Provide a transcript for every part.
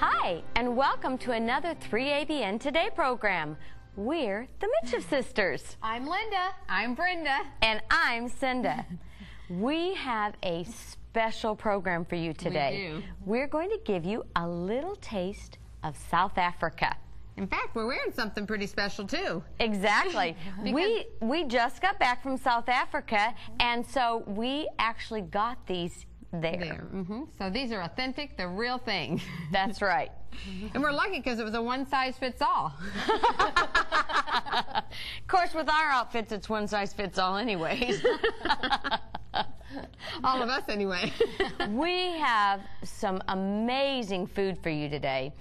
Hi, and welcome to another 3ABN Today program. We're the Mitchell Sisters. I'm Linda. I'm Brenda. And I'm Cinda. We have a special program for you today. We do. We're going to give you a little taste of South Africa. In fact, we're wearing something pretty special too. Exactly. we just got back from South Africa, and so we actually got these there. So these are authentic, the real thing. That's right. And we're lucky because it was a one-size-fits-all. Of course, with our outfits, it's one size fits all anyways. All of us anyway. We have some amazing food for you today.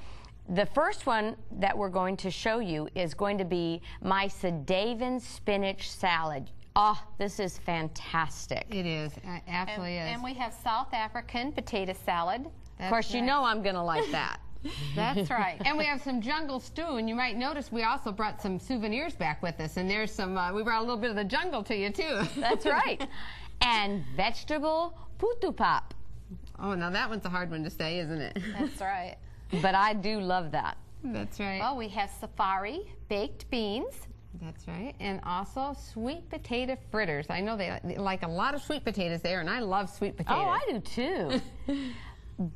The first one that we're going to show you is going to be my Sedaven spinach salad. Oh, this is fantastic. It is. It absolutely is. And we have South African potato salad. Of course, you know I'm going to like that. That's right. And we have some jungle stew, and you might notice we also brought some souvenirs back with us, and there's some, we brought a little bit of the jungle to you too. That's right. And vegetable putu pap. Oh, now that one's a hard one to say, isn't it? That's right. But I do love that. That's right. Well, we have safari baked beans. That's right. And also sweet potato fritters. I know they like a lot of sweet potatoes there, and I love sweet potatoes. Oh, I do too.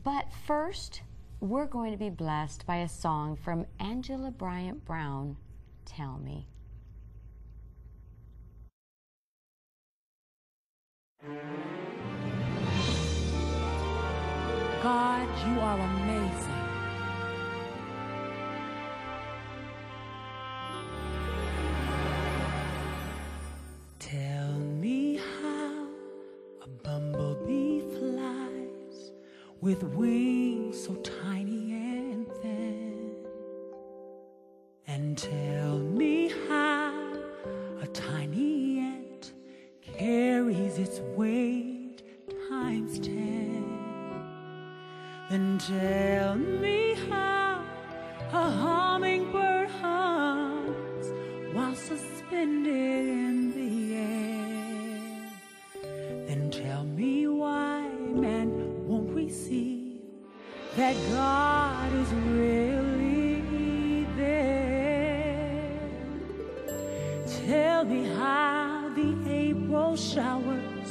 But first, we're going to be blessed by a song from Angela Bryant Brown, Tell Me. God, you are amazing. Tell me how a bumblebee flies with wings so tiny and thin. And tell me how a tiny ant carries its weight times 10. Then tell me how a hummingbird hums while suspended in the air. Then tell me why man won't receive that God is really there. Tell me how the April showers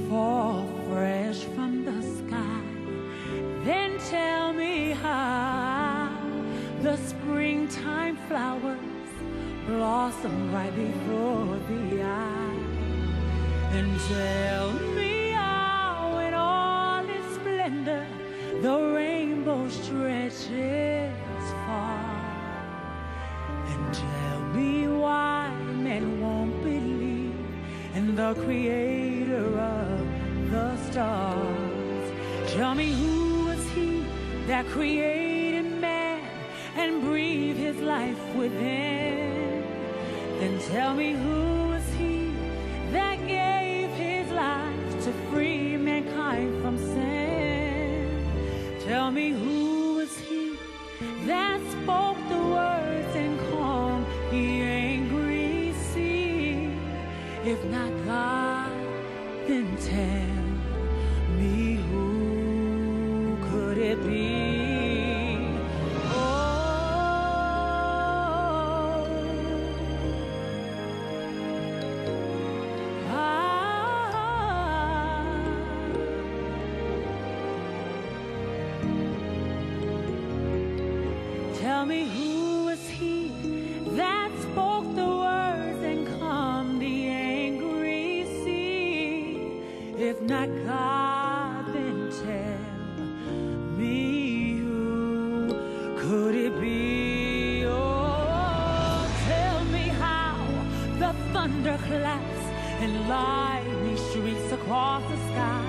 fall fresh from the sky. Then tell me how the springtime flowers blossom right before the eye. And tell me how in all its splendor the rainbow stretches far. And tell me why men won't believe in the creator of the stars. Tell me who was he that created man and breathed his life within. Then tell me who was he that gave his life to free mankind from sin. Tell me who was he that spoke the words and calmed the angry sea. If not God, then tell me who could it be? Tell me who was he that spoke the words and calmed the angry sea? If not God, then tell me who could it be? Oh, tell me how the thunder claps and lightning streaks across the sky.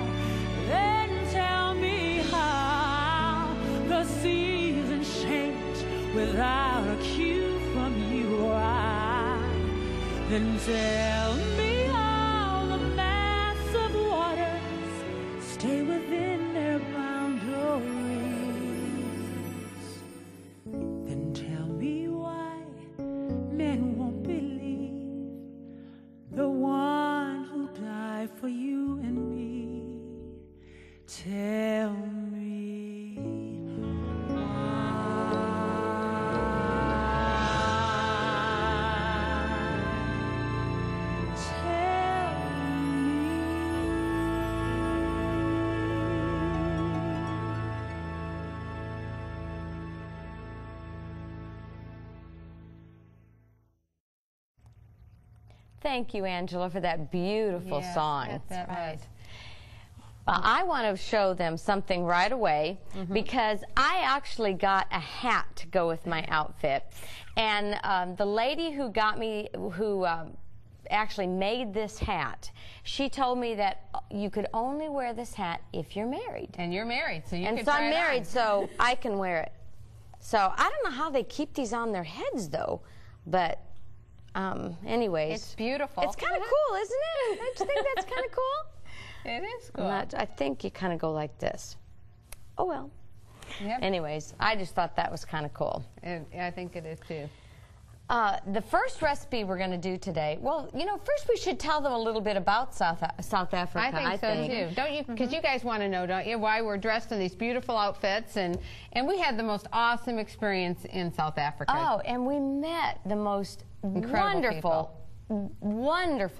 Then tell me how the seasons change without a cue from you or I. Then tell me how the massive waters stay within their boundaries. Then tell me why men won't believe the one who died for you and me. Tell me why. Thank you, Angela, for that beautiful song. That's right. I want to show them something right away because I actually got a hat to go with my outfit. And the lady who got me, who actually made this hat, she told me that you could only wear this hat if you're married. And you're married, so you can so try I'm it married, on. so I can wear it. So I don't know how they keep these on their heads, though. But anyways. It's beautiful. It's kind of cool, isn't it? Don't you think that's kind of cool? It is cool. I think you kind of go like this. Oh, well. Yep. Anyways, I just thought that was kind of cool. I think it is, too. The first recipe we're going to do today, well, you know, first we should tell them a little bit about South Africa. I think so, too. Don't you? Because you guys want to know, don't you, why we're dressed in these beautiful outfits. And we had the most awesome experience in South Africa. Oh, and we met the most wonderful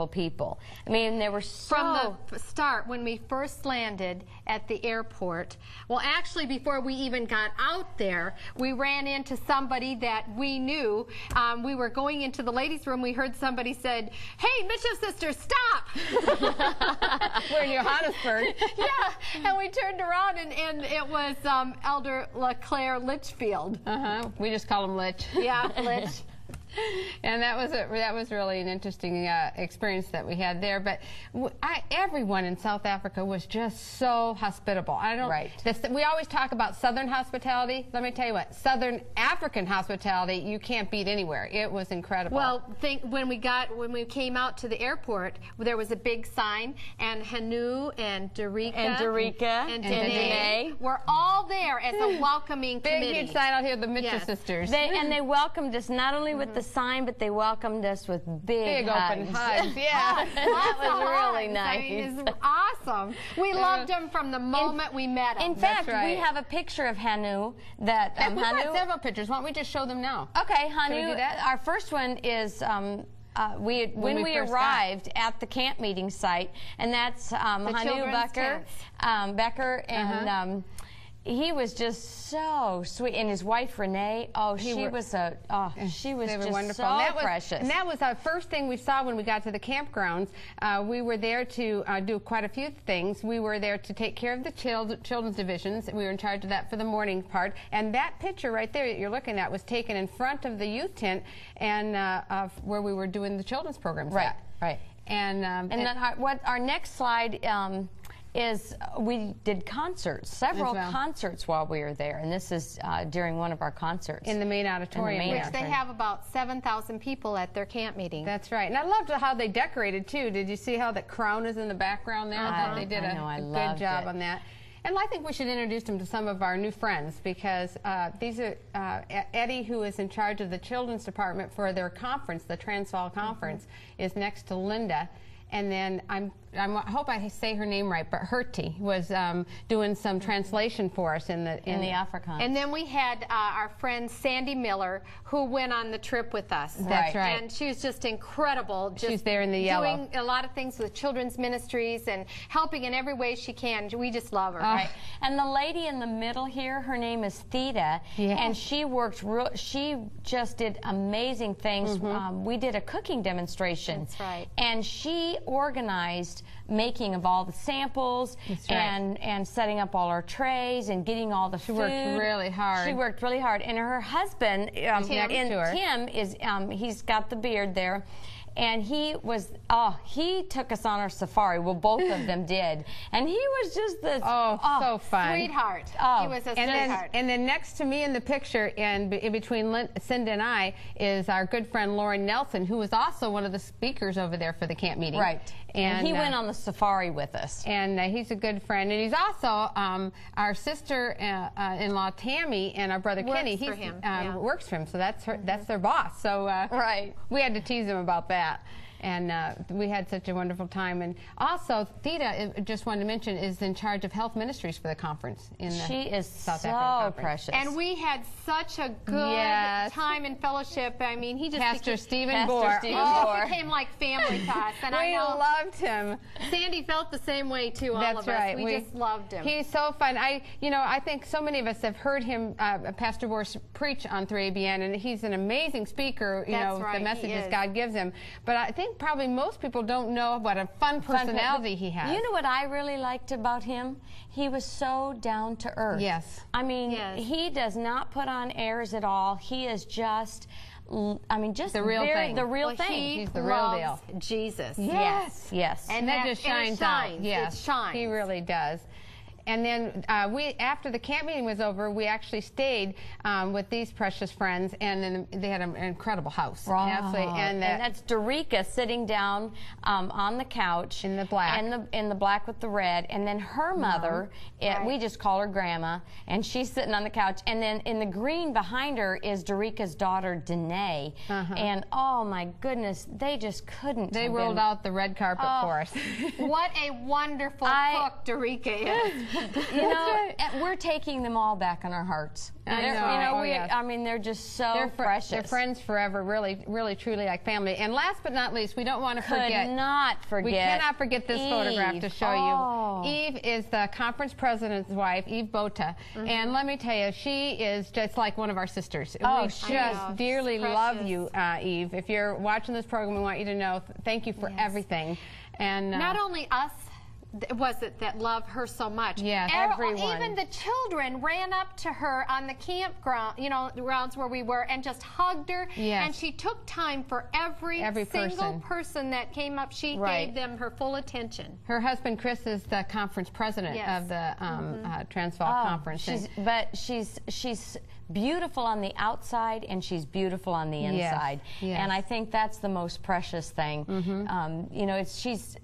people. I mean, they were so... From the start, when we first landed at the airport, well, actually, before we even got out there, we ran into somebody that we knew. We were going into the ladies' room. We heard somebody said, "Hey, Mitchell sisters, stop!" We're in Johannesburg. Yeah, and we turned around, and it was Elder LeClaire Litchfield. We just call him Litch. Yeah, Litch. And that was really an interesting experience that we had there. But everyone in South Africa was just so hospitable. We always talk about Southern hospitality. Let me tell you what, Southern African hospitality you can't beat anywhere. It was incredible. Well, when we came out to the airport, there was a big sign, and Hanu and Darika and Danae were all there as a welcoming committee. Big huge sign out here, the Mitchell sisters. They welcomed us not only with the sign, but they welcomed us with big hugs. Open hugs. Yeah. That was really nice. I mean, it's awesome. We loved them from the moment we met them. In fact, we have a picture of Hanu that we got several pictures. Why don't we just show them now? Okay, Hanu. Can we do that? Our first one is when we arrived at the camp meeting site, and that's Hanu Becker, and he was just so sweet, and his wife Renee. She was just wonderful. So precious. And that was our first thing we saw when we got to the campgrounds. We were there to do quite a few things. We were there to take care of the children's divisions. We were in charge of that for the morning part. And that picture right there that you're looking at was taken in front of the youth tent, and where we were doing the children's programs. Right. And then our next slide. Is we did several concerts while we were there, and this is during one of our concerts. In the main auditorium. Which they have about 7,000 people at their camp meeting. That's right. And I loved how they decorated, too. Did you see how the crown is in the background there? I thought they did a good job on that. And I think we should introduce them to some of our new friends, because these are Eddie, who is in charge of the children's department for their conference, the Transvaal Conference, is next to Linda. And then I hope I say her name right, but Hertie was doing some translation for us in the Afrikaans. And then we had our friend Sandy Miller, who went on the trip with us. That's right. And she was just incredible. She's there in the yellow. Doing a lot of things with children's ministries and helping in every way she can. We just love her. Right. And the lady in the middle here, her name is Theta, and she worked. She just did amazing things. We did a cooking demonstration. That's right. And she organized making of all the samples and setting up all our trays and getting all the food. She worked really hard. She worked really hard. And her husband, Tim, he's got the beard there. And he took us on our safari. Well, both of them did. And he was just this... so fun. Sweetheart. He was a sweetheart. And then next to me in the picture, and in between Cinda and I, is our good friend Lauren Nelson, who was also one of the speakers over there for the camp meeting. Right. And he went on the safari with us. And he's a good friend. And he's also our sister-in-law Tammy and our brother Kenny. Works for him. So that's their boss. So we had to tease him about that. And we had such a wonderful time. And also, Theta, just wanted to mention, is in charge of health ministries for the conference. She is South so African precious. And we had such a good time in fellowship. I mean, he just Pastor Stephen Bohr. He became like family to us. And we loved him. Sandy felt the same way too. All of us. We just loved him. He's so fun. I think so many of us have heard him, Pastor Bohr, preach on 3ABN, and he's an amazing speaker. The messages God gives him. But I think think probably most people don't know what a fun personality he has. You know what I really liked about him? He was so down to earth. Yes. I mean, he does not put on airs at all. He is just, I mean, just the real thing. The real thing. He's the real deal. Jesus. Yes. Yes. And that just shines out. Yes. It shines. He really does. And then after the camp meeting was over, we actually stayed with these precious friends, and then they had an incredible house. Wow. Absolutely. And that's Dorica sitting down on the couch. In the black. In the black with the red. And then her mother, we just call her Grandma, and she's sitting on the couch. And then in the green behind her is Dorica's daughter, Danae. And oh my goodness, they just couldn't. They rolled out the red carpet for us. What a wonderful cook Dorica is. You know, we're taking them all back in our hearts. I know. You know, I mean, they're just so precious. They're friends forever, really, really, truly like family. And last but not least, we don't want to forget. We cannot forget this photograph to show you. Eve is the conference president's wife, Eve Bota. And let me tell you, she is just like one of our sisters. We just dearly love you, Eve. If you're watching this program, we want you to know thank you for everything. And not only us was it that loved her so much. Yes, everyone. Even the children ran up to her on the campground, you know, the grounds where we were, and just hugged her. Yes. And she took time for every single person that came up. She gave them her full attention. Her husband, Chris, is the conference president of the Transvaal Conference. She's beautiful on the outside, and she's beautiful on the inside. Yes. And I think that's the most precious thing. You know, she's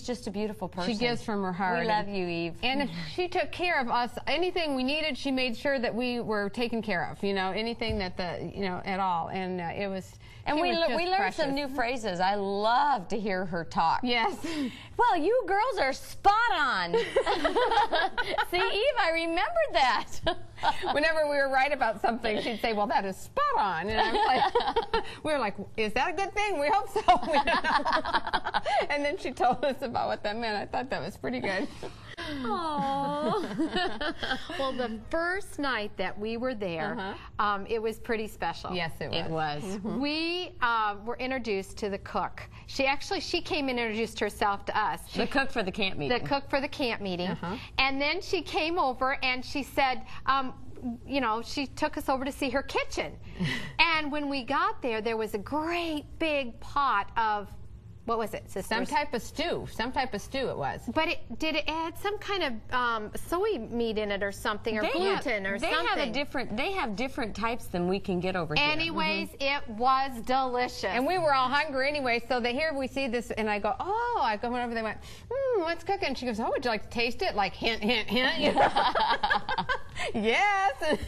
just a beautiful person. She gives from her heart. We love you, Eve. And she took care of us. Anything we needed, she made sure that we were taken care of. You know, anything that at all. And it was. And we learned some new phrases. I love to hear her talk. Yes. Well, you girls are spot on. See, Eve, I remembered that. Whenever we were right about something, she'd say, well, that is spot on. And I was like, we were like, is that a good thing? We hope so. And then she told us about what that meant. I thought that was pretty good. Oh. Well, the first night that we were there, it was pretty special. Yes, it was. It was. We were introduced to the cook. She came and introduced herself to us. The cook for the camp meeting. The cook for the camp meeting. And then she came over and she said, you know, she took us over to see her kitchen. And when we got there, there was a great big pot of, what was it, sisters? Some type of stew. Some type of stew it was. But did it add some kind of soy meat in it or something, or gluten or something? They have different types than we can get over here. Anyways, it was delicious. And we were all hungry anyway, so we see this, and I go, oh, I go over, they went, what's cooking? She goes, oh, would you like to taste it? Like, hint, hint, hint. Yes.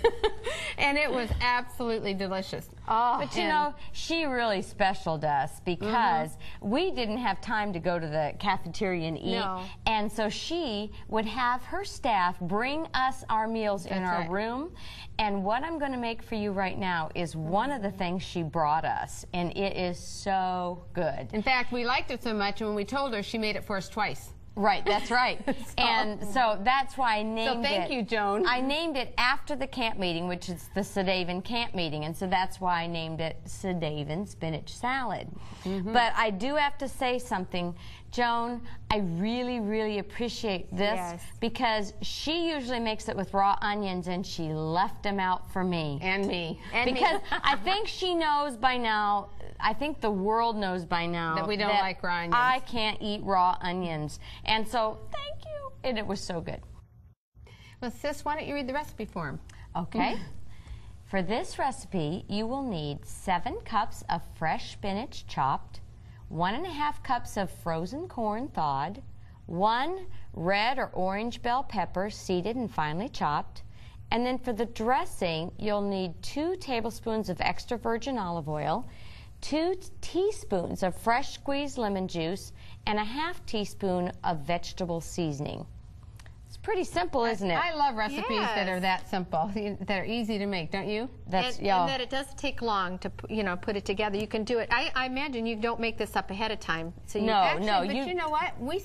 And it was absolutely delicious. Oh, but you know, she really specialed us because we didn't have time to go to the cafeteria and eat. No. And so she would have her staff bring us our meals in our room. And what I'm going to make for you right now is one of the things she brought us, and it is so good. In fact, we liked it so much, and when we told her, she made it for us twice. Right, that's right. And so that's why I named it. So thank you, Joan. I named it after the camp meeting, which is the Sedaven camp meeting, and so that's why I named it Sedaven Spinach Salad. But I do have to say something. Joan, I really, really appreciate this because she usually makes it with raw onions, and she left them out for me. And me. Because I think she knows by now, I think the world knows by now that we don't like raw onions. I can't eat raw onions. And so, thank you. And it was so good. Well, sis, why don't you read the recipe for him? Okay. For this recipe, you will need 7 cups of fresh spinach chopped, 1½ cups of frozen corn thawed, 1 red or orange bell pepper seeded and finely chopped, and then for the dressing, you'll need 2 tablespoons of extra virgin olive oil, 2 teaspoons of fresh squeezed lemon juice, and ½ teaspoon of vegetable seasoning. It's pretty simple, isn't it? I love recipes that are that simple, that are easy to make, don't you? And that it doesn't take long to put it together. You can do it. I imagine you don't make this up ahead of time. So But you know what? We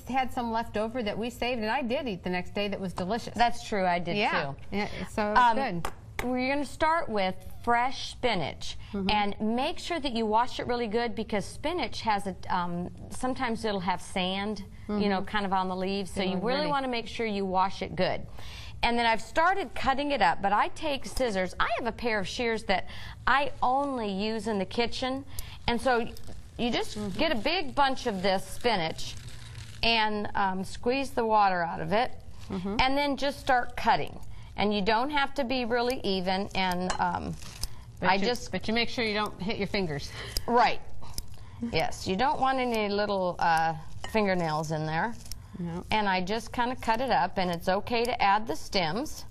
had some left over that we saved, and I did eat the next day that was delicious. That's true. I did too. Yeah, so it's good. we're going to start with fresh spinach, and make sure that you wash it really good, because spinach has a sometimes it'll have sand, you know, kind of on the leaves, so you really want to make sure you wash it good. And then I've started cutting it up, but I take scissors. I have a pair of shears that I only use in the kitchen, and so you just get a big bunch of this spinach and squeeze the water out of it, and then just start cutting. And you don't have to be really even, and but you make sure you don't hit your fingers. Right. Yes, you don't want any little fingernails in there. No. And I just kind of cut it up, and it's okay to add the stems.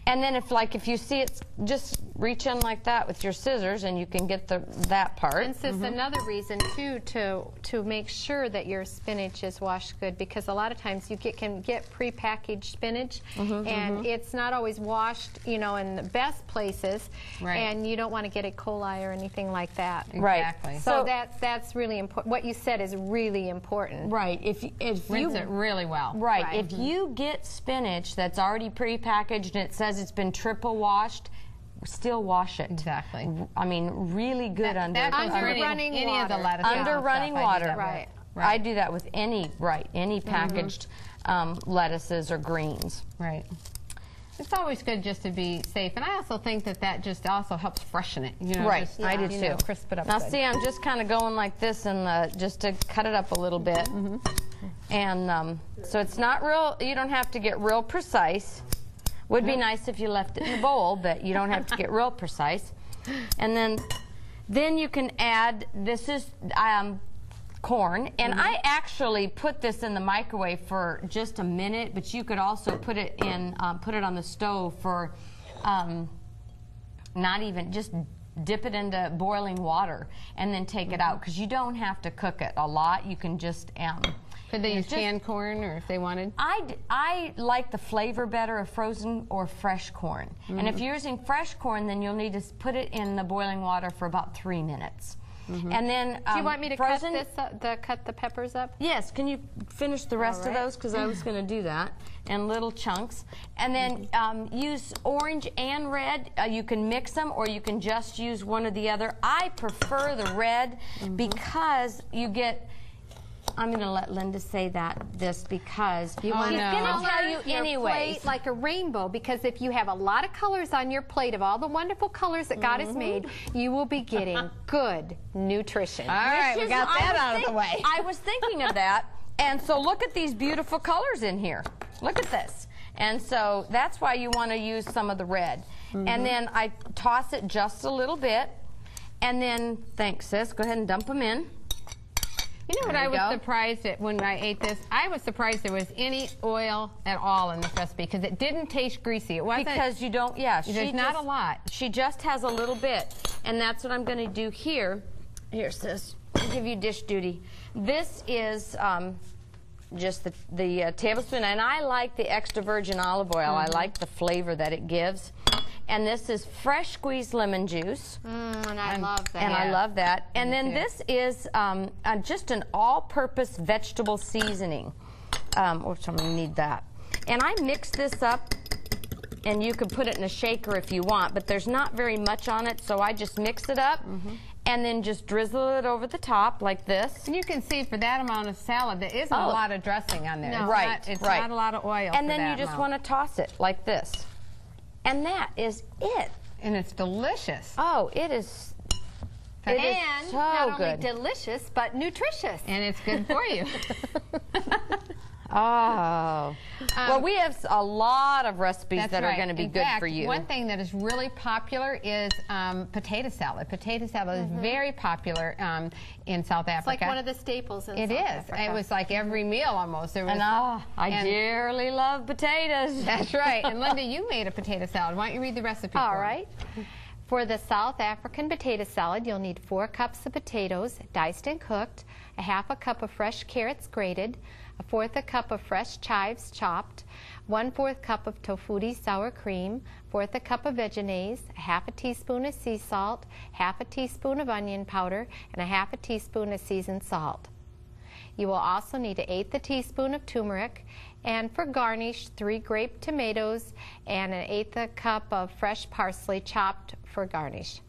And then if you see it, just reach in like that with your scissors, and you can get that part. And sis, another reason too to make sure that your spinach is washed good, because a lot of times you can get prepackaged spinach, and it's not always washed, you know, in the best places, and you don't want to get E. coli or anything like that. Exactly. So that's really important. What you said is really important. Right. If rinse it really well. Right. If you get spinach that's already prepackaged and it says it's been triple washed, still wash it. Exactly. I mean, really good under running water. Of the lettuce under running water. Right. I do that with any packaged lettuces or greens. Right. It's always good just to be safe, and I also think that just also helps freshen it. You know, right. Just, I do too. know, crisp it up. Now good. see, I'm just kind of going like this, and just to cut it up a little bit, and so it's not real. You don't have to get real precise. Would be nice if you left it in the bowl, but you don't have to get real precise. And then you can add, this is corn, and I actually put this in the microwave for just a minute, but you could also put it in, put it on the stove for not even, just dip it into boiling water and then take it out, because you don't have to cook it a lot. You can just could they use canned corn, or if they wanted? I like the flavor better of frozen or fresh corn. And if you're using fresh corn, then you'll need to put it in the boiling water for about 3 minutes. And then do you want me to cut the peppers up? Yes. Can you finish the rest of those? Because I was going to do that in little chunks. And then use orange and red. You can mix them, or you can just use one or the other. I prefer the red because you get. I'm going to let Linda say this because she's going to tell you anyway. Plate like a rainbow, because if you have a lot of colors on your plate of all the wonderful colors that God has made, you will be getting good nutrition. All right, we got that out of the way. I was thinking of that, and so look at these beautiful colors in here. Look at this. And so that's why you want to use some of the red. And then I toss it just a little bit, and then, thanks sis, go ahead and dump them in. You know what I was surprised at when I ate this? I was surprised there was any oil at all in this recipe, because it didn't taste greasy. It wasn't. Because you don't, there's not a lot. She just has a little bit. And that's what I'm going to do here. Here, sis. I'll give you dish duty. This is just the tablespoon. And I like the extra virgin olive oil. I like the flavor that it gives. And this is fresh squeezed lemon juice. And I love that. And I love that. And then this is just an all-purpose vegetable seasoning. Which I'm going to need that. And I mix this up, and you can put it in a shaker if you want, but there's not very much on it, so I just mix it up. And then just drizzle it over the top like this. And you can see for that amount of salad, there isn't a lot of dressing on there. No. It's not a lot of oil. And then you just want to toss it like this. And that is it. And it's delicious. Oh, it is. It is so not good. only delicious, but nutritious. And it's good for you. Oh. Well, we have a lot of recipes that are going to be good for you. One thing that is really popular is potato salad. Potato salad is very popular in South Africa. It's like one of the staples in South Africa. It was like every meal almost. There was, I dearly love potatoes. That's right. And Linda, you made a potato salad. Why don't you read the recipe All for right. For the South African potato salad, you'll need 4 cups of potatoes, diced and cooked, a half a cup of fresh carrots grated, a 1/4 a cup of fresh chives chopped, 1/4 cup of tofutti sour cream, 1/4 a cup of veggies, a half a teaspoon of sea salt, half a teaspoon of onion powder, and a half a teaspoon of seasoned salt. You will also need 1/8 a teaspoon of turmeric, And for garnish, 3 grape tomatoes and 1/8 a cup of fresh parsley chopped for garnish.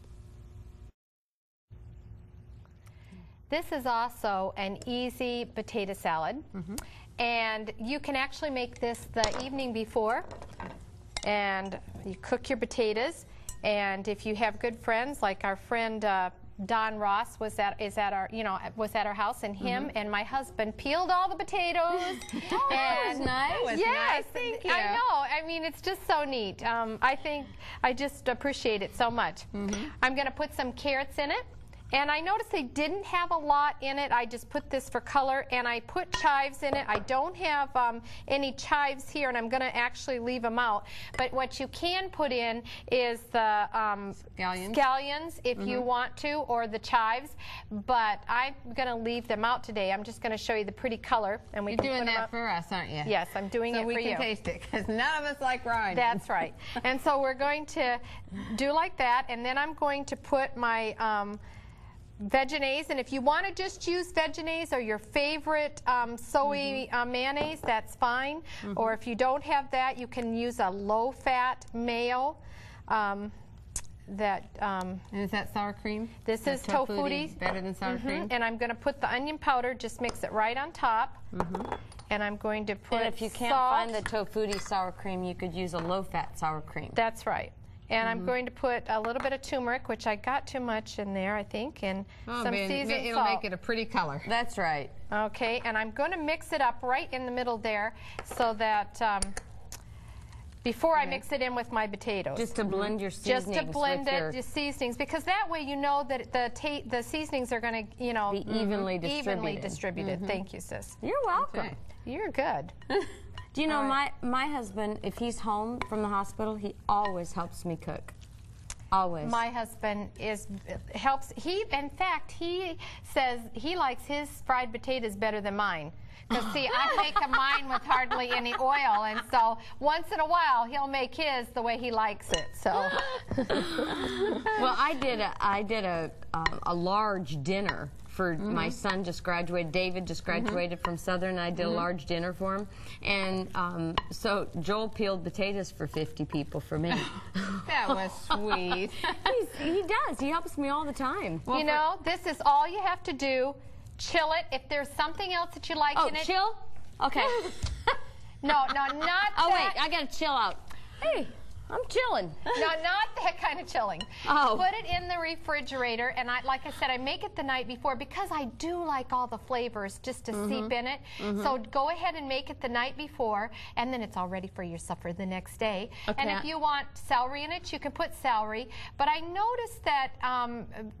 This is also an easy potato salad. And you can actually make this the evening before. And you cook your potatoes. And if you have good friends, like our friend Don Ross was at our house, and him and my husband peeled all the potatoes. Oh, that was nice. That was nice. Thank you. I know. I mean, it's just so neat. I think I just appreciate it so much. I'm going to put some carrots in it. And I noticed they didn't have a lot in it. I just put this for color, and I put chives in it. I don't have any chives here, and I'm going to actually leave them out. But what you can put in is the scallions if you want to, or the chives. But I'm going to leave them out today. I'm just going to show you the pretty color. And You're doing that for us, aren't you? Yes, I'm doing it for you. So we can taste it, because none of us like raw onions. That's right. And so we're going to do like that, and then I'm going to put my Vegenaise, and if you want to just use Vegenaise or your favorite soy mayonnaise, that's fine. Or if you don't have that, you can use a low-fat mayo. And is that sour cream? This is tofutti. Better than sour cream. And I'm going to put the onion powder, just mix it right on top. And I'm going to put And if you can't find the tofutti sour cream, you could use a low-fat sour cream. That's right. And I'm going to put a little bit of turmeric, which I got too much in there, I think, and some seasoned salt. It'll make it a pretty color. That's right. Okay, and I'm going to mix it up right in the middle there so that before I mix it in with my potatoes. Just to blend your seasonings. Just to blend the seasonings, because that way you know that the seasonings are going to, you know, be evenly distributed. Thank you, sis. You're welcome. Okay. You're good. Do you know, my husband, if he's home from the hospital, he always helps me cook. Always. My husband helps. In fact, he says he likes his fried potatoes better than mine. Because, see, I make mine with hardly any oil, and so once in a while he'll make his the way he likes it. So. Well, I did a large dinner for my son just graduated. David just graduated from Southern. I did a large dinner for him. And so Joel peeled potatoes for 50 people for me. That was sweet. He does. He helps me all the time. Well, you know, this is all you have to do. Chill it. If there's something else that you like in it. Chill? Okay. No, not Oh, that. wait. I got to chill out. Hey. I'm chilling. No, not that kind of chilling. Oh. Put it in the refrigerator, and like I said, I make it the night before because I do like all the flavors just to seep in it. So go ahead and make it the night before, and then it's all ready for your supper the next day. Okay. And if you want celery in it, you can put celery. But I noticed that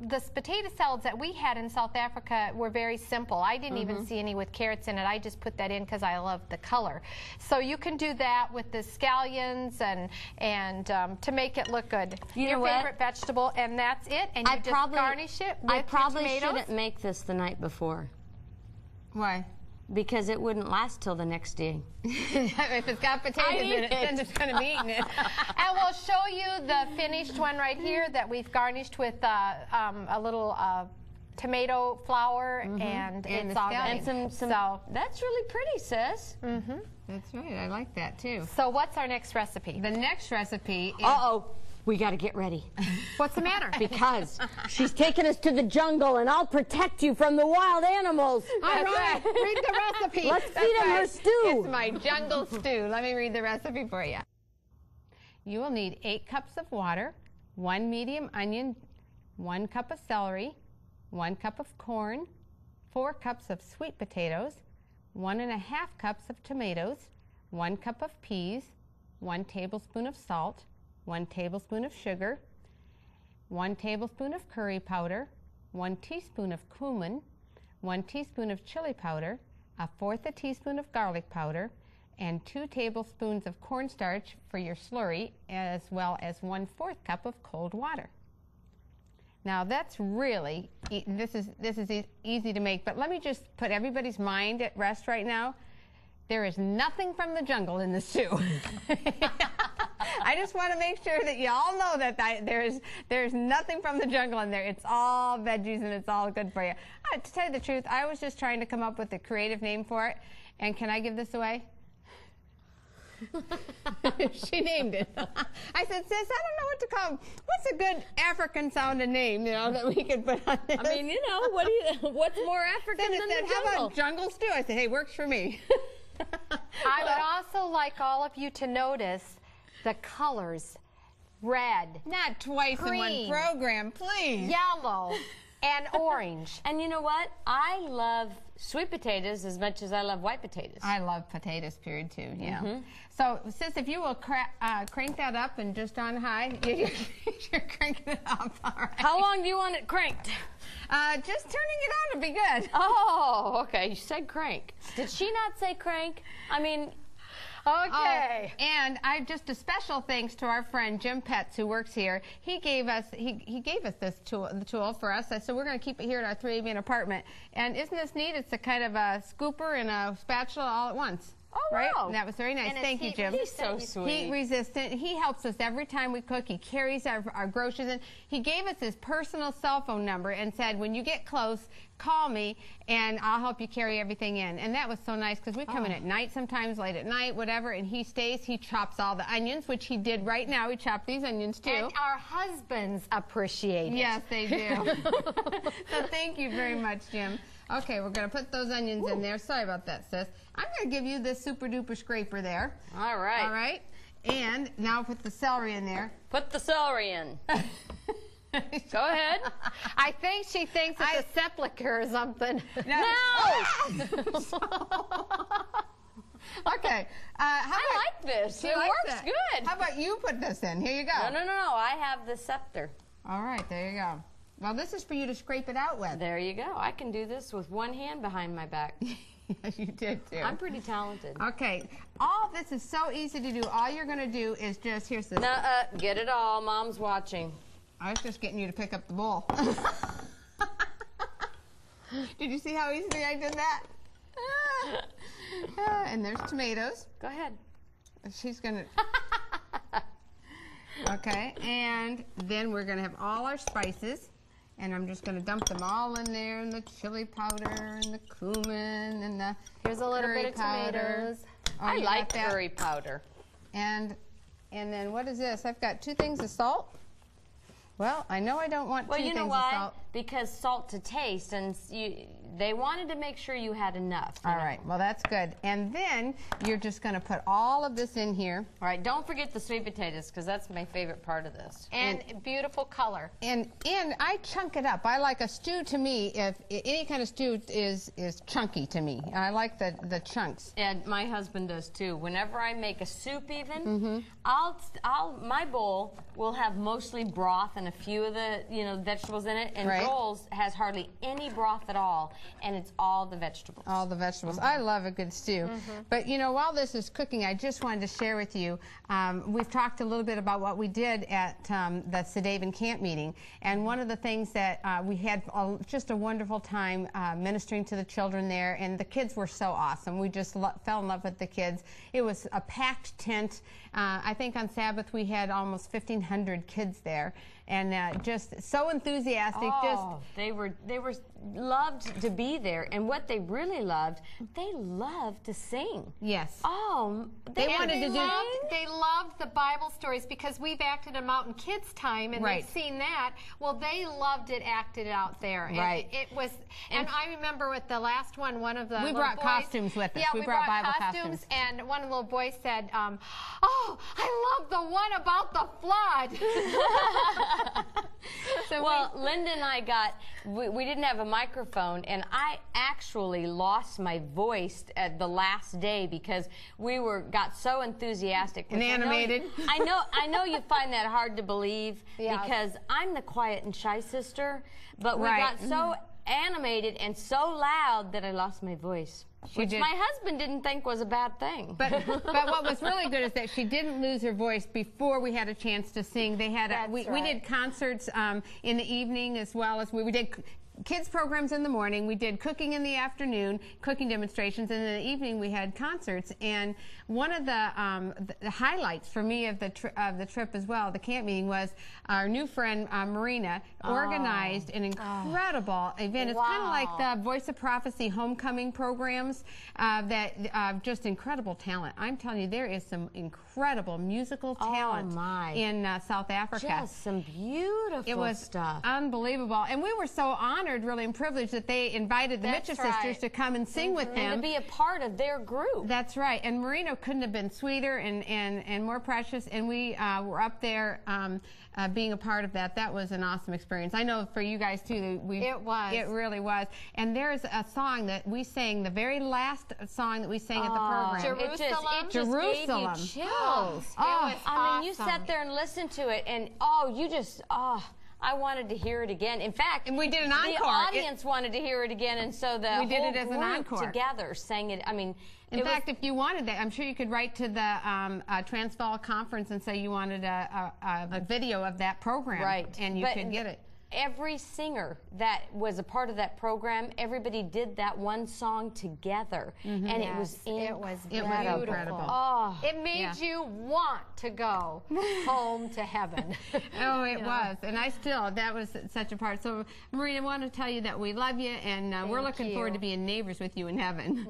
the potato salads that we had in South Africa were very simple. I didn't even see any with carrots in it. I just put that in because I love the color. So you can do that with the scallions and to make it look good. Your favorite vegetable, and that's it. And you just garnish it with I probably tomatoes. shouldn't make this the night before. Why? Because it wouldn't last till the next day. If it's got potatoes in it, then it's going to be eaten. And we'll show you the finished one right here that we've garnished with a little tomato flour and it's all and some. So that's really pretty, sis. That's right. I like that too. So what's our next recipe? The next recipe is... We got to get ready. What's the matter? Because she's taking us to the jungle, and I'll protect you from the wild animals. All right. Read the recipe. Let's feed them her stew. It's my jungle stew. Let me read the recipe for you. You will need 8 cups of water, 1 medium onion, 1 cup of celery, 1 cup of corn, 4 cups of sweet potatoes, 1½ cups of tomatoes, 1 cup of peas, 1 tablespoon of salt, 1 tablespoon of sugar, 1 tablespoon of curry powder, 1 teaspoon of cumin, 1 teaspoon of chili powder, 1/4 teaspoon of garlic powder, and 2 tablespoons of cornstarch for your slurry, as well as 1/4 cup of cold water. Now that's really, this is easy to make, but let me just put everybody's mind at rest right now. There is nothing from the jungle in the stew. I just want to make sure that you all know that there's nothing from the jungle in there. It's all veggies and it's all good for you. To tell you the truth, I was just trying to come up with a creative name for it. And can I give this away? She named it. I said, sis, I don't know what to call them. What's a good African-sounding name, you know, that we could put on this? I mean, you know, what's more African than the jungle? How about jungle stew? I said, hey, works for me. I would also like all of you to notice the colors. Red. Not twice green, in one program, please. Yellow and orange. And you know what? I love sweet potatoes as much as I love white potatoes. I love potatoes, period, too, yeah. So, sis, if you will crank that up and just on high, you're cranking it up, all right. How long do you want it cranked? Just turning it on would be good. Oh, okay. You said crank. Did she not say crank? I mean... Okay. And I just a special thanks to our friend Jim Petz who works here. He gave us this tool, the tool for us. So we're going to keep it here at our 3ABN apartment. And isn't this neat? It's a kind of a scooper and a spatula all at once. Oh, right? wow. And that was very nice. And Thank you, Jim. He's so sweet. Heat resistant. He helps us every time we cook. He carries our groceries in. He gave us his personal cell phone number and said, when you get close, call me and I'll help you carry everything in. And that was so nice because we come in at night sometimes, late at night, whatever, and he stays. He chops all the onions, which he did right now. He chopped these onions too. And our husbands appreciate it. Yes, they do. So thank you very much, Jim. Okay, we're going to put those onions in there. Sorry about that, sis. I'm going to give you this super duper scraper there. All right. All right. And now put the celery in there. Put the celery in. Go ahead. I think she thinks it's a sepulcher or something. No! Okay. I like this. It works good. How about you put this in? Here you go. No. I have the scepter. All right, there you go. Well, this is for you to scrape it out with. There you go. I can do this with one hand behind my back. Yes, you did too. I'm pretty talented. Okay. All this is so easy to do. All you're going to do is just, here's this. Get it all. Mom's watching. I was just getting you to pick up the bowl. Did you see how easily I did that? And there's tomatoes. Go ahead. She's going to... Okay, and then we're going to have all our spices. And I'm just going to dump them all in there, and the chili powder, and the cumin, and the Here's a little bit of powder. tomatoes. Oh, I you like got that? curry powder. And then what is this? I've got 2 things of salt. Well, I know I don't want 2 Well, you things know of why? salt. Because salt to taste, and they wanted to make sure you had enough. All right, well, that's good. And then you're just going to put all of this in here. All right, don't forget the sweet potatoes, because that's my favorite part of this. And beautiful color. And I chunk it up. I like a stew to me, if any kind of stew is chunky to me. I like the chunks. And my husband does too. Whenever I make a soup even, my bowl will have mostly broth and a few of the vegetables in it, and Joel's has hardly any broth at all, and it's all the vegetables. All the vegetables. I love a good stew. But while this is cooking, I just wanted to share with you, we've talked a little bit about what we did at the Sedaven camp meeting, and one of the things that we had just a wonderful time ministering to the children there, and the kids were so awesome. We just fell in love with the kids. It was a packed tent. I think on Sabbath we had almost 1,500 kids there, and just so enthusiastic. They were loved to be there, and what they really loved, they loved to sing. Yes. Oh, They loved the Bible stories, because we've acted them out in kids' time, and they've seen that. Well, they loved it acted out there. Right. And it was, and I remember with the last one of the we brought costumes with us. Yeah, we brought Bible costumes, and one of the little boys said, "Oh, I love the one about the flood." Well, Linda and I we didn't have a microphone, and I actually lost my voice at the last day because we got so enthusiastic and animated. I know you find that hard to believe, because I'm the quiet and shy sister, but we got so animated and so loud that I lost my voice. Which my husband didn't think was a bad thing. But what was really good is that she didn't lose her voice before we had a chance to sing. They had we did concerts in the evening, as well as we did kids programs in the morning. We did cooking in the afternoon, cooking demonstrations, and in the evening we had concerts. And one of the highlights for me of the trip as well, the camp meeting, was our new friend Marina organized an incredible event. It's kind of like the Voice of Prophecy homecoming programs that just incredible talent. I'm telling you, there is some incredible musical talent in South Africa. Just some beautiful It was stuff. Unbelievable. And we were so honored, really, and privileged that they invited the Mitchell sisters to come and sing with them. And to be a part of their group. That's right. And Marino couldn't have been sweeter and more precious. And we were up there being a part of that. That was an awesome experience. I know for you guys, too. It was. It really was. And there's a song that we sang, the very last song that we sang at the program. Jerusalem. It just gave you chills. I mean, you sat there and listened to it, and I wanted to hear it again. In fact, and we did an encore. The audience wanted to hear it again, and so the we did it as an encore together sang it. I mean, in fact, if you wanted that, I'm sure you could write to the Transvaal Conference and say you wanted a video of that program, right? And you could get it. Every singer that was a part of that program, everybody did that one song together, and it was incredible. Oh, it made you want to go home to heaven. Oh, it was, and that was such a part. So, Marina, I want to tell you that we love you, and we're looking forward to being neighbors with you in heaven.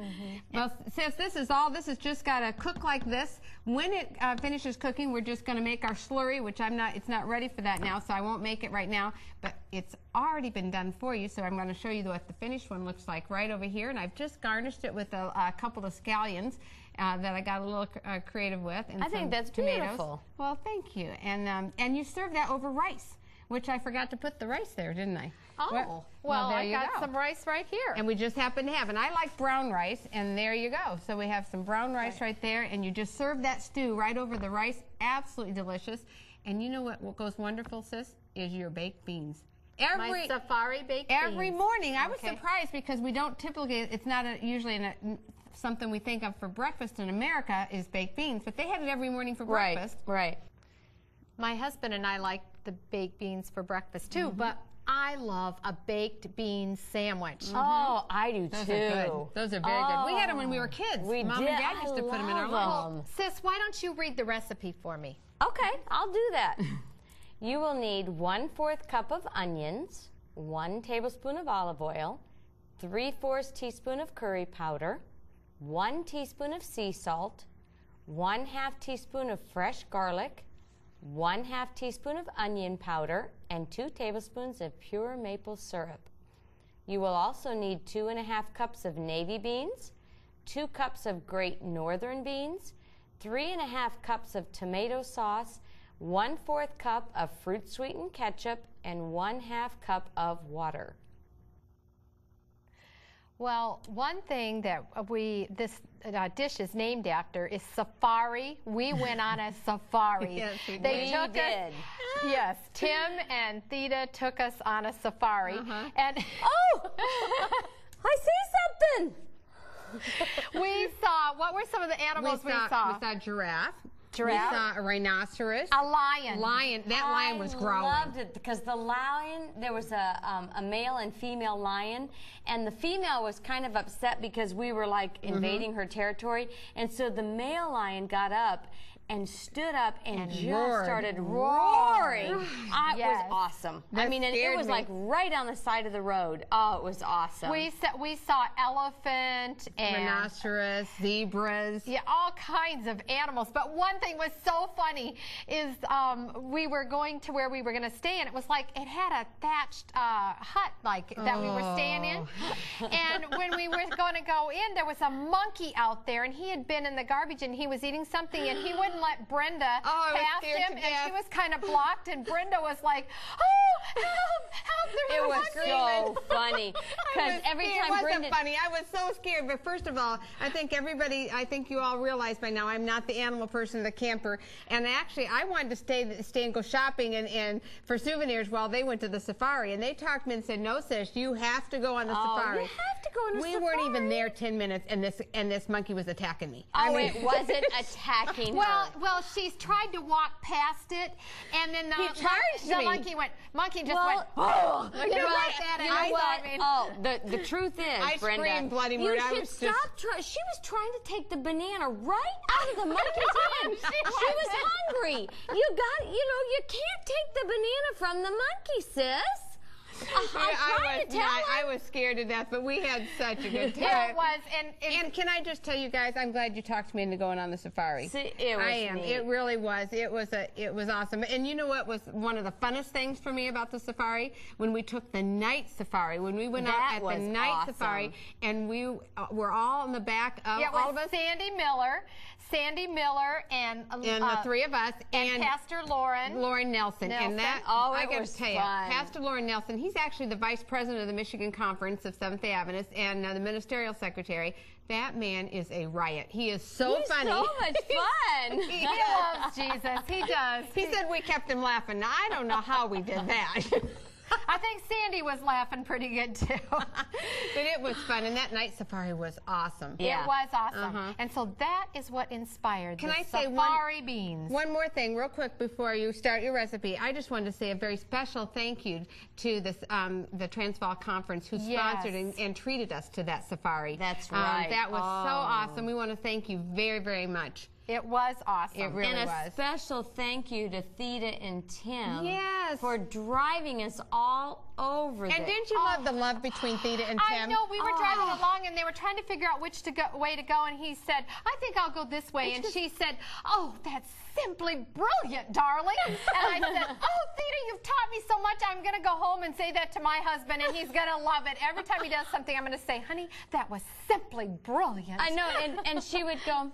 Well, sis, this is just got to cook like this. When it finishes cooking, we're just going to make our slurry, which it's not ready for that now, so I won't make it right now, but it's already been done for you, so I'm going to show you what the finished one looks like right over here, and I've just garnished it with a couple of scallions that I got a little creative with, and I think that's tomatoes. Beautiful. Well, thank you, and you serve that over rice, which I forgot to put the rice there, didn't I? Oh, well I got some rice right here. And we just happen to have, and I like brown rice, and there you go. So we have some brown rice right there, and you just serve that stew right over the rice. Absolutely delicious. And you know what goes wonderful, sis, is your baked beans. My safari baked beans. Every morning. I was surprised because we don't typically, it's not usually something we think of for breakfast in America is baked beans, but they had it every morning for breakfast. Right. My husband and I like the baked beans for breakfast too, but I love a baked bean sandwich. Oh, I do Those too. are good. Those are very good. We had them when we were kids. We Mom and Dad used to put them in our lunch. Sis, why don't you read the recipe for me? Okay, I'll do that. You will need 1/4 cup of onions, 1 tablespoon of olive oil, 3/4 teaspoon of curry powder, 1 teaspoon of sea salt, 1/2 teaspoon of fresh garlic, 1/2 teaspoon of onion powder, and 2 tablespoons of pure maple syrup. You will also need 2½ cups of navy beans, 2 cups of great northern beans, 3½ cups of tomato sauce, 1/4 cup of fruit sweetened ketchup, and 1/2 cup of water. Well, one thing that this dish is named after is safari. We went on a safari. Yes, we did. Yes, Tim and Theta took us on a safari. And I see something. we saw, what were some of the animals we saw? We saw a giraffe. Giraffe. We saw a rhinoceros. A lion. That lion was growling. I loved it because the lion, there was a male and female lion, and the female was kind of upset because we were like invading her territory, and so the male lion got up and stood up and just started roaring. It was awesome. I mean, and it was like right on the side of the road. Oh, it was awesome. We saw elephant and rhinoceros, zebras. Yeah, all kinds of animals. But one thing was so funny is we were going to where we were going to stay, and it was like it had a thatched hut that we were staying in. And when we were going to go in, there was a monkey out there, and he had been in the garbage, and he was eating something, and he wouldn't let Brenda pass him, and she was kind of blocked, and Brenda was like, "Oh, help! It was so funny because every time it wasn't funny. I was so scared. But first of all, I think you all realize by now I'm not the animal person, the camper, and actually I wanted to stay and go shopping and for souvenirs while they went to the safari, and they talked me and said, "No, sis, you have to go on the safari." You have to go on the safari. We weren't even there 10 minutes, and this monkey was attacking me. It wasn't attacking her. Well, Well, she's tried to walk past it, and then the monkey just went, oh, like that. You know what? The truth is, I Brenda, screamed bloody murder. You should stop. She was trying to take the banana right out of the monkey's hand. She was hungry. You can't take the banana from the monkey, sis. I was scared to death, but we had such a good time. It was, and can I just tell you guys, I'm glad you talked me into going on the safari. See, it was neat. It really was. It was awesome. And you know what was one of the funnest things for me about the safari? When we took the night safari. When we went out at the night safari, and we were all in the back of all of us. Sandy Miller, and the three of us, and Pastor Lauren Nelson. And that, I got to tell you, fun. Pastor Lauren Nelson, he's actually the vice president of the Michigan Conference of Seventh-day Adventists and the ministerial secretary. That man is a riot. He is so funny. He's so much fun. He loves Jesus. He does. He said we kept him laughing. Now, I don't know how we did that. I think Sandy was laughing pretty good, too. But it was fun, and that night safari was awesome. Yeah. It was awesome. And so that is what inspired the safari beans. One more thing, real quick, before you start your recipe. I just wanted to say a very special thank you to this, the Transvaal Conference, who sponsored and treated us to that safari. That's right. That was so awesome. We want to thank you very, very much. It was awesome. It really was. And a special thank you to Theta and Tim for driving us all over And didn't you love the love between Theta and Tim? I know. We were driving along, and they were trying to figure out which way to go, and he said, I think I'll go this way. And she said, oh, that's simply brilliant, darling. And I said, oh, Theta, you've taught me so much. I'm going to go home and say that to my husband, and he's going to love it. Every time he does something, I'm going to say, honey, that was simply brilliant. I know, and she would go,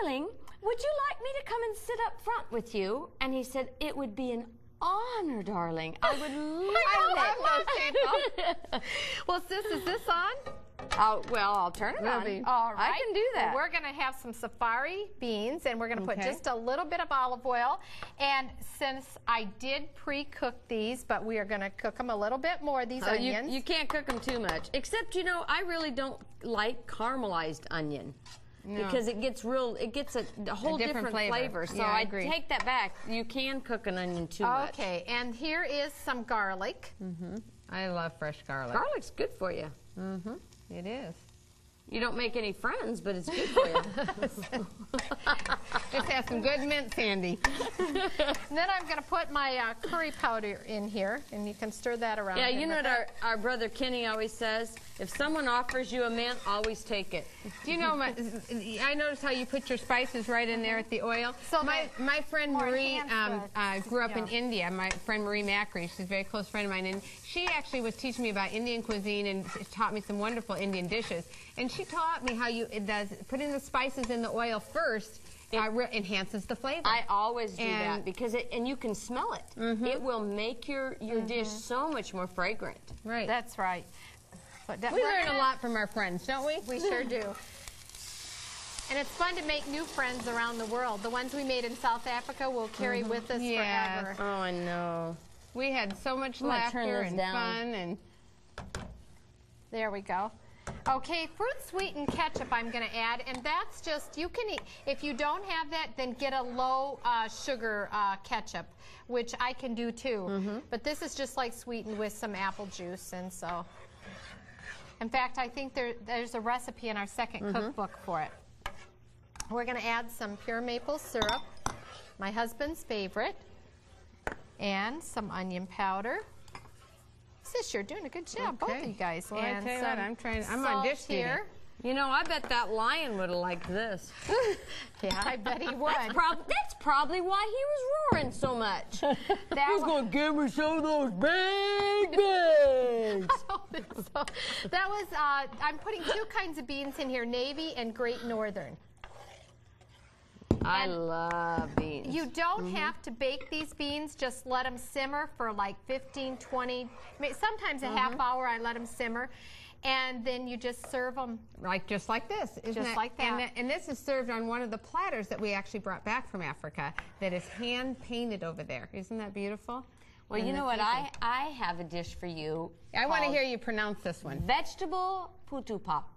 darling, would you like me to come and sit up front with you? And he said, it would be an honor, darling. I would love it. Well, sis, is this on? I'll turn it on. All right. I can do that. Well, we're going to have some safari beans, and we're going to put just a little bit of olive oil. And since I did pre-cook these, but we are going to cook them a little bit more, these onions. You can't cook them too much. Except, I really don't like caramelized onion. No. Because it gets a whole different flavor. So I take that back. You can cook an onion too much. Okay, and here is some garlic. I love fresh garlic. Garlic's good for you. It is. You don't make any friends, but it's good for you. Just have some good mint, Sandy. And then I'm going to put my curry powder in here, and you can stir that around. Yeah, you know what our brother Kenny always says? If someone offers you a mint, always take it. Do you know, I noticed how you put your spices right in there at the oil. So my friend Marie grew up in India. My friend Marie Macri, she's a very close friend of mine, and she actually was teaching me about Indian cuisine and taught me some wonderful Indian dishes. And she taught me how putting the spices in the oil first enhances the flavor. I always do that because you can smell it. It will make your dish so much more fragrant. Right. That's right. We learn a lot from our friends, don't we? We sure do. And it's fun to make new friends around the world. The ones we made in South Africa will carry with us forever. Oh, I know. We had so much laughter and fun. And there we go. Okay, fruit sweetened ketchup I'm going to add, and that's just, you can eat, if you don't have that, then get a low sugar ketchup, which I can do too. But this is just like sweetened with some apple juice, and so, in fact, I think there's a recipe in our second cookbook for it. We're going to add some pure maple syrup, my husband's favorite, and some onion powder. Sis, you're doing a good job, both of you guys. Well, and I tell you what, I'm on dish here. You know, I bet that lion would have liked this. Yeah, I bet he would. That's probably why he was roaring so much. He's going to give me some of those big bags. I don't think so. That was, I'm putting two kinds of beans in here, navy and great northern. I love beans. You don't have to bake these beans. Just let them simmer for like 15, 20, sometimes a half hour. I let them simmer. And then you just serve them. Just like this. Just like that. And this is served on one of the platters that we actually brought back from Africa that is hand-painted over there. Isn't that beautiful? Well, you know what? I have a dish for you. I want to hear you pronounce this one. Vegetable putu pap.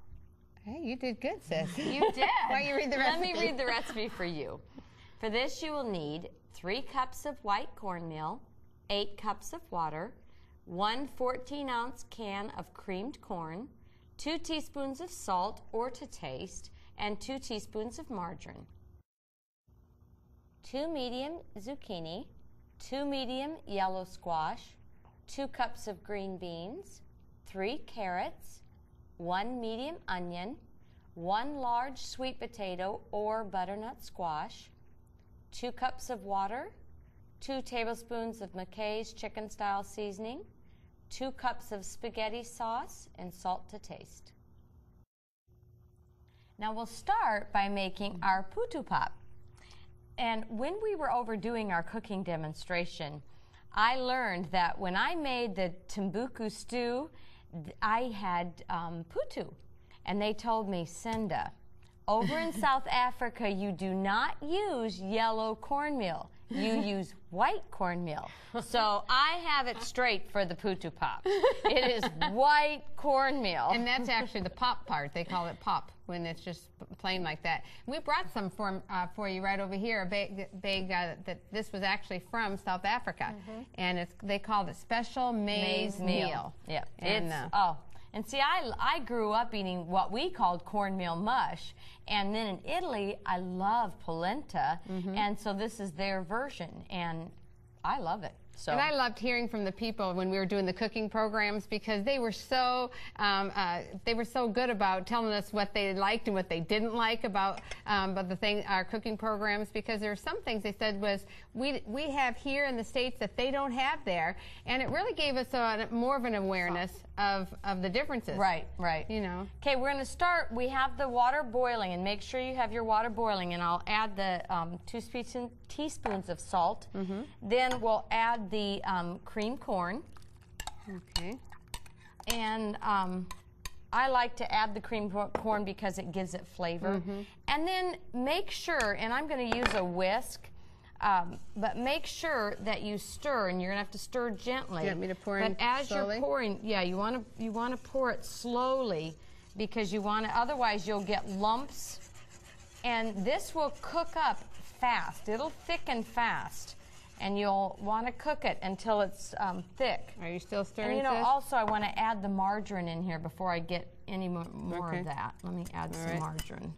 Hey, you did good, sis. You did. Why don't you read the recipe? Let me read the recipe for you. For this, you will need 3 cups of white cornmeal, 8 cups of water, 1 14-ounce can of creamed corn, 2 teaspoons of salt or to taste, and 2 teaspoons of margarine. 2 medium zucchini, 2 medium yellow squash, 2 cups of green beans, 3 carrots, 1 medium onion, 1 large sweet potato or butternut squash, 2 cups of water, 2 tablespoons of McKay's chicken-style seasoning, 2 cups of spaghetti sauce, and salt to taste. Now we'll start by making our putu pop. And when we were overdoing our cooking demonstration, I learned that when I made the Timbuktu stew, I had putu. And they told me, Cinda, over in South Africa, you do not use yellow cornmeal. You use white cornmeal. So I have it straight for the putu pop. It is white cornmeal. And that's actually the pop part. They call it pop when it's just plain like that. We brought some for you right over here, a bag that this was actually from South Africa. And they called it special maize meal. Yeah. And, and see, I grew up eating what we called cornmeal mush, and then in Italy, I love polenta, and so this is their version, and I love it. So. And I loved hearing from the people when we were doing the cooking programs because they were so good about telling us what they liked and what they didn't like about our cooking programs, because there are some things they said was we have here in the States that they don't have there, and it really gave us more of an awareness of the differences. Right, right. You know. Okay, we're going to start. We have the water boiling, and make sure you have your water boiling, and I'll add the 2 teaspoons of salt. Then we'll add the cream corn. Okay. And I like to add the cream corn because it gives it flavor. And then make sure, and I'm going to use a whisk, but make sure that you stir, and you're going to have to stir gently. Do you want me to pour in But as slowly? you're pouring, yeah, you want to pour it slowly because you want to, otherwise you'll get lumps. And this will cook up fast. It'll thicken fast. And you'll want to cook it until it's thick. Are you still stirring? And also I want to add the margarine in here before I get any more of that. Let me add some margarine.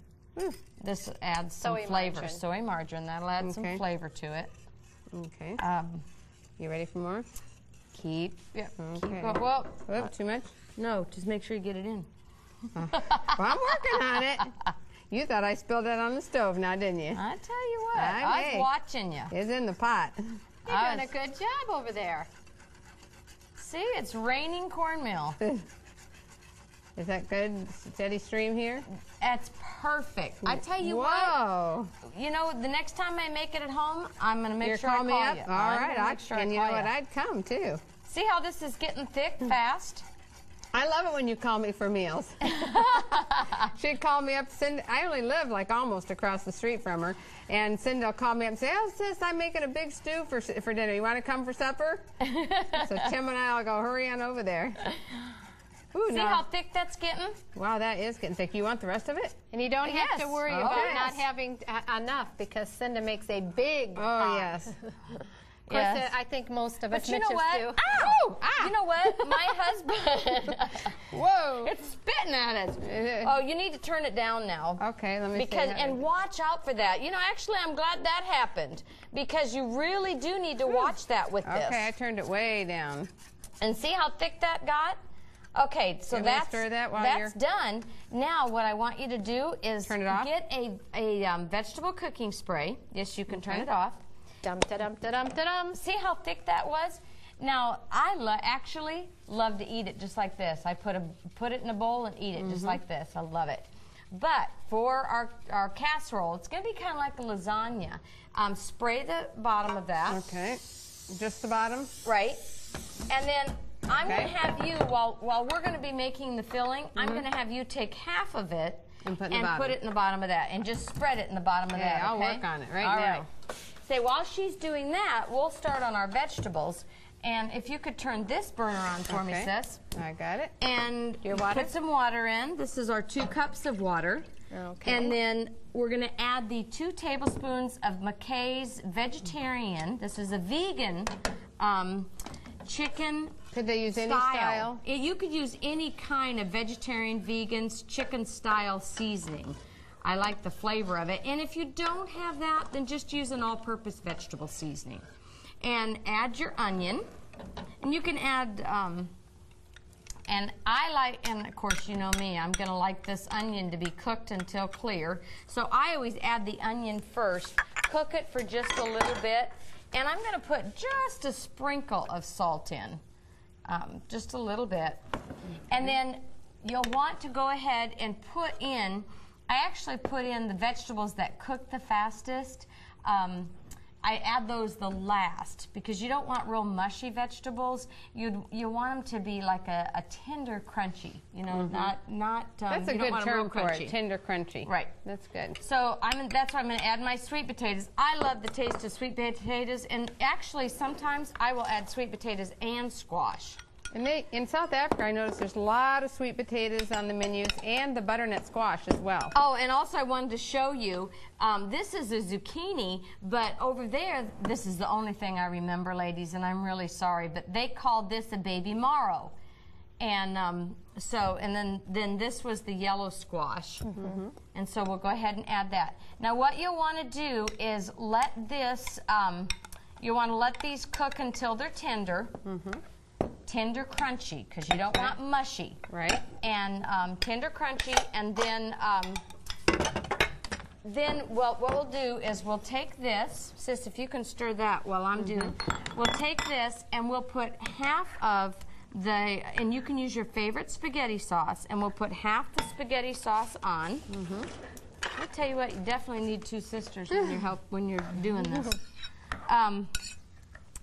This adds some flavor. Margarine. Soy margarine. That'll add some flavor to it. Okay. You ready for more? Keep. Yeah. Okay. Keep going. Well, too much? no, just make sure you get it in. Well, I'm working on it. You thought I spilled it on the stove now, didn't you? I tell you what, I was watching you. It's in the pot. You're doing a good job over there. See, it's raining cornmeal. Is that good? Steady stream here? That's perfect. I tell you what, you know, the next time I make it at home, I'm going to make sure I call you. All right, and you know what? I'd come too. See how this is getting thick fast? I love it when you call me for meals. She'd call me up. I only live like almost across the street from her, and Cindy will call me up and say, "Oh, sis, I'm making a big stew for dinner. You want to come for supper?" So Tim and I will go hurry on over there. Ooh, See how thick that's getting? Wow, that is getting thick. You want the rest of it? And you don't have to worry about not having enough because Cinda makes a big pot. Yes. Of course, I think most of us you know what? do. Ow! You know what? My husband. Whoa! It's spitting at it. Oh, you need to turn it down now. Okay, let me see. And watch out for that. You know, actually, I'm glad that happened because you really do need to watch that with this. Okay, I turned it way down. And see how thick that got? Okay, so that's done. Now, what I want you to do is turn it off? Get a vegetable cooking spray. Yes, you can turn it off. Dum-da-dum-da-dum-da-dum. See how thick that was? Now, I actually love to eat it just like this. I put it in a bowl and eat it just like this. I love it. But for our casserole, it's going to be kind of like a lasagna. Spray the bottom of that. Okay, just the bottom? Right. And then I'm going to have you, while we're going to be making the filling, I'm going to have you take half of it and put it in the bottom of that and just spread it in the bottom of that. I'll work on it now. Right. Say, while she's doing that, we'll start on our vegetables. And if you could turn this burner on for me, sis. I got it. And put some water in. This is our 2 cups of water. Okay. And then we're going to add the 2 tablespoons of McKay's Vegetarian. This is a vegan chicken. Could they use any style? You could use any kind of vegetarian, vegans, chicken style seasoning. I like the flavor of it. And if you don't have that, then just use an all-purpose vegetable seasoning. And add your onion. And you can add, and of course you know me, I'm going to like this onion to be cooked until clear. So I always add the onion first, cook it for just a little bit, and I'm going to put just a sprinkle of salt in, just a little bit. And then you'll want to go ahead and put in, I actually put in the vegetables that cook the fastest. I add those the last because you don't want real mushy vegetables. You want them to be like a tender crunchy, you know, not That's a good term for it, tender crunchy. Right. That's good. So that's why I'm going to add my sweet potatoes. I love the taste of sweet potatoes, and actually sometimes I will add sweet potatoes and squash. And in South Africa, I noticed there's a lot of sweet potatoes on the menus and the butternut squash as well. Oh, and also I wanted to show you, this is a zucchini, but over there, this is the only thing I remember, ladies, and I'm really sorry, but they called this a baby marrow. And then this was the yellow squash. And so we'll go ahead and add that. Now what you'll want to do is let this, you want to let these cook until they're tender. Tender crunchy, because you don't want mushy. Right. And tender crunchy, and then what we'll do is we'll take this, sis, if you can stir that while I'm doing, we'll take this and we'll put half of the, and you can use your favorite spaghetti sauce, and we'll put half the spaghetti sauce on. I'll tell you what, you definitely need 2 sisters when you're doing this.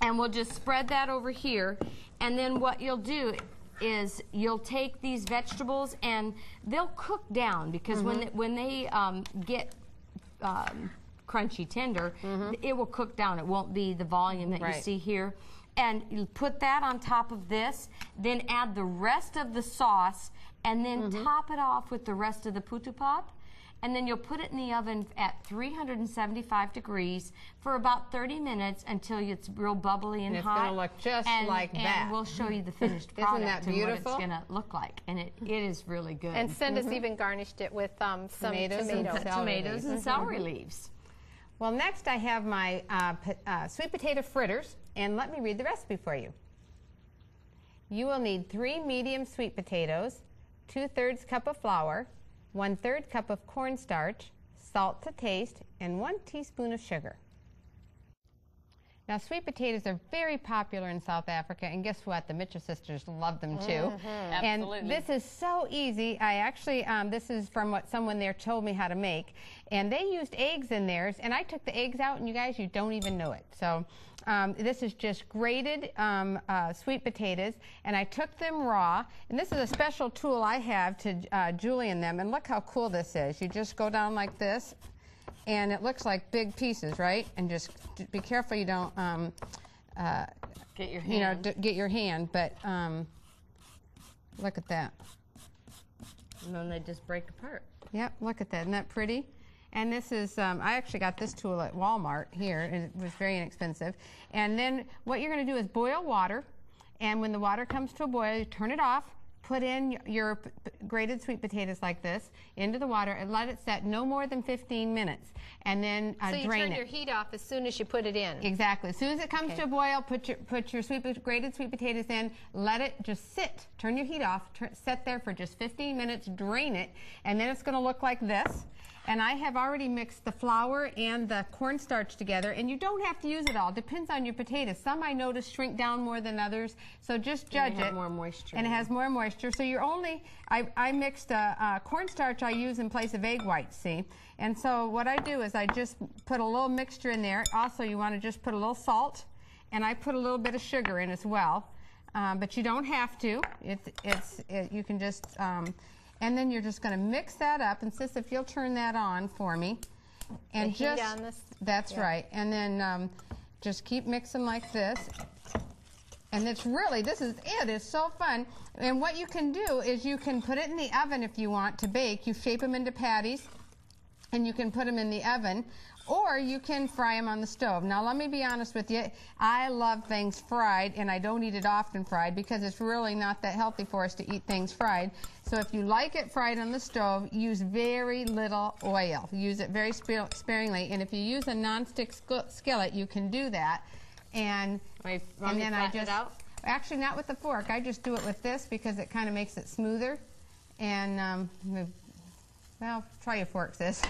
And we'll just spread that over here. And then what you'll do is you'll take these vegetables and they'll cook down because when they get crunchy tender, it will cook down. It won't be the volume that you see here. And you put that on top of this, then add the rest of the sauce, and then top it off with the rest of the putu pop. And then you'll put it in the oven at 375 degrees for about 30 minutes until it's real bubbly and hot. It's going to look just like that. And we'll show you the finished product. Isn't that beautiful? And what it's going to look like. And it is really good. And Cinda's even garnished it with some tomatoes and celery leaves. Well, next I have my sweet potato fritters, and let me read the recipe for you. You will need 3 medium sweet potatoes, 2/3 cup of flour, 1/3 cup of cornstarch, salt to taste, and 1 teaspoon of sugar. Now, sweet potatoes are very popular in South Africa, and guess what? The Mitchell sisters love them too. Absolutely. And this is so easy. I actually, this is from what someone there told me how to make, and they used eggs in theirs, and I took the eggs out, and you guys, you don't even know it. So this is just grated sweet potatoes, and I took them raw, and this is a special tool I have to julienne them, and look how cool this is. You just go down like this, and it looks like big pieces, right? And just be careful you don't get your hand. You know, get your hand. But look at that. And then they just break apart. Yep, look at that. Isn't that pretty? And this is, I actually got this tool at Walmart here, and it was very inexpensive. And then what you're going to do is boil water, and when the water comes to a boil, you turn it off, put in your grated sweet potatoes like this into the water, and let it set no more than 15 minutes. And then so you drain turn it. your heat off as soon as you put it in. Exactly. As soon as it comes to a boil, put your grated sweet potatoes in, let it just sit. Turn your heat off, sit there for just 15 minutes, drain it, and then it's going to look like this. And I have already mixed the flour and the cornstarch together, and you don't have to use it all. It depends on your potatoes. Some I notice shrink down more than others, so just judge it. More moisture. And it has more moisture. So you're only, I mixed cornstarch I use in place of egg whites, see? And so what I do is I just put a little mixture in there. Also, you want to just put a little salt, and I put a little bit of sugar in as well. But you don't have to. You can just... and then you're just going to mix that up. And sis, if you'll turn that on for me. And the heat on this? That's right. And then just keep mixing like this. And it's really, it is so fun. And what you can do is you can put it in the oven if you want to bake. You shape them into patties. and you can put them in the oven, or you can fry them on the stove. Now, let me be honest with you. I love things fried, and I don't eat it often fried because it's really not that healthy for us to eat things fried. So if you like it fried on the stove, use very little oil. Use it very sparingly, and if you use a nonstick skillet, you can do that. And then I just, actually not with the fork, I just do it with this because it kind of makes it smoother. And, well, try your fork, sis.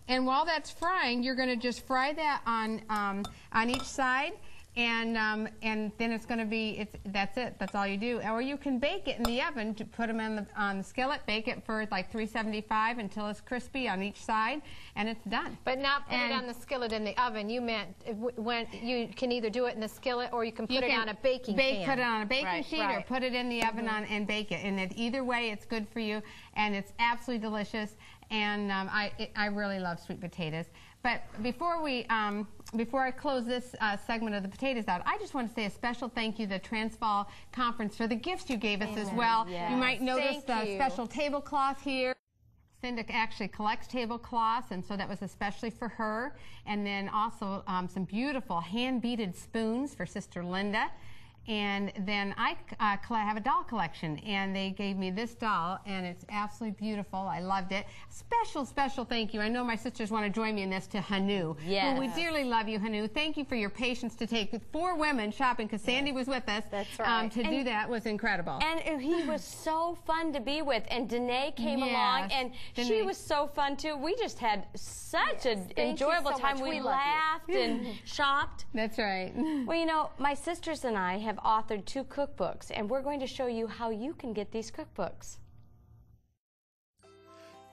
And while that's frying, you're going to just fry that on each side, and then it's going to be, that's it. That's all you do. Or you can bake it in the oven, to put them on the skillet, bake it for like 375 until it's crispy on each side, and it's done. But not put it on the skillet in the oven. You meant when you can either do it in the skillet or you can put it on a baking pan. Put it on a baking sheet or put it in the oven and bake it. And either way, it's good for you, and it's absolutely delicious. And I really love sweet potatoes. But before I close this segment of the potatoes out, I just want to say a special thank you to the Transvaal Conference for the gifts you gave us as well. Yes. You might notice the special tablecloth here. Cinda actually collects tablecloths, and so that was especially for her. And then also some beautiful hand-beaded spoons for Sister Linda. And then I have a doll collection, and they gave me this doll, and it's absolutely beautiful. I loved it. Special thank you. I know my sisters want to join me in this, to Hanu. Yes. Well, we dearly love you, Hanu. Thank you for your patience to take 4 women shopping, because Sandy was with us. That's right. Do that was incredible. And he was so fun to be with. And Danae came along, and she was so fun, too. We just had such an enjoyable time. We laughed and shopped. That's right. Well, you know, my sisters and I have authored 2 cookbooks, and we're going to show you how you can get these cookbooks.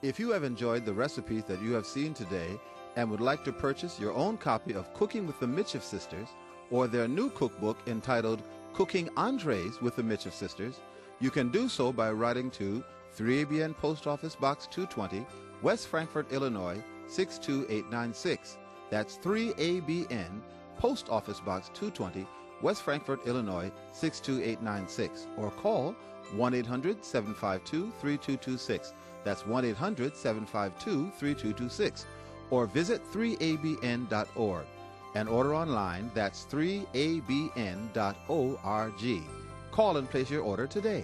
If you have enjoyed the recipes that you have seen today and would like to purchase your own copy of Cooking with the Mitchell Sisters or their new cookbook entitled Cooking Entrees with the Mitchell Sisters, you can do so by writing to 3ABN Post Office Box 220, West Frankfort, Illinois 62896. That's 3ABN Post Office Box 220, West Frankfort, Illinois 62896, or call 1-800-752-3226. That's 1-800-752-3226, or visit 3abn.org and order online. That's 3abn.org. Call and place your order today.